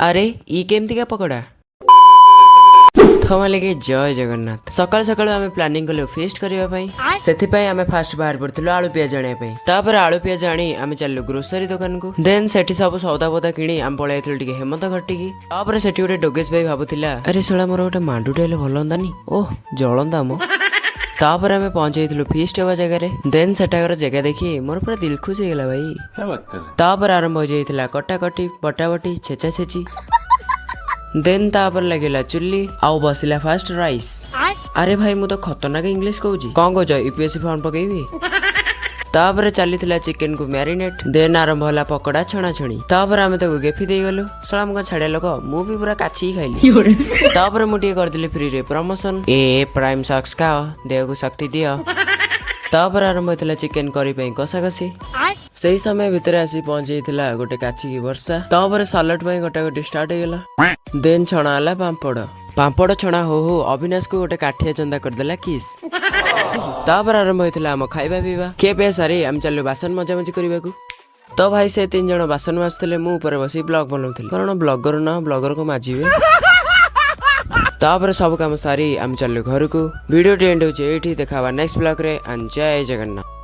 अरे ई केमती का पकोड़ा थमालिके जय जगन्नाथ सकाल सकाल आम प्लानिंग कलु फेस्ट करने से फास्ट बाहर पड़ू आलू पियाज आने आलू पियाज आनी आम चलू ग्रोसरी दुकान को देन सेठी सब सौदा पौदा किणी आम पलैलु टे हेमंत घटिकी सेठी गोटे डोगेश भाई भावुला अरे शला मोर गोटे मांडुटे हेल्ले भल हंतानी ओह जलंता मो तापर आम पहुंचल फिस्ट हवा जगह देन सेठाकर जगह देखी मोर पूरा दिल खुश हो गला भाई तापर आरंभ हो जाता कटाकटी बटाबटी छेचा छेची देन तापर लगिला चुल्ली आउ बसिला फास्ट राइस अरे भाई मु तो खतरनाक इंग्लिश कहूँ कौन कह यूपीएससी फॉर्म पकेबी तापर चली चिकेन को मैरिनेट देन आरंभ होला पकोड़ा छणा छणी तापर आम ताको गेफी दे गलु सला मुका छाड़िया लोक मु भी पूरा काची खाइली तापर मु टिके करदिली फ्री रे प्रमोशन ए प्राइम सक्स खाओ देह को शक्ति दियो तापर आरंभ होता चिकेन करी पे कषा कषी से समय भितर आसी पहुंची गोटे काची की वर्षा तापर सालड पे गोटे स्टार्ट होगला देन छणा होला पांपड़ पांपड़ छणा हो अविनाश को गोटे काठिया चंदा करदेला किस तापर आरंभ होता आम खाइबा पीवा खे पे सारी आम चलू बासन मजामजी करने को तो भाई से 3 जन बासन माजुले मु ऊपर बसी ब्लॉग बनाऊली कारण ब्लॉगर न ब्लॉगर को माजिबे तापर सब काम सारी आम चलू घर को वीडियो एंड हो देखा नेक्स्ट ब्लॉग रे जय जगन्नाथ।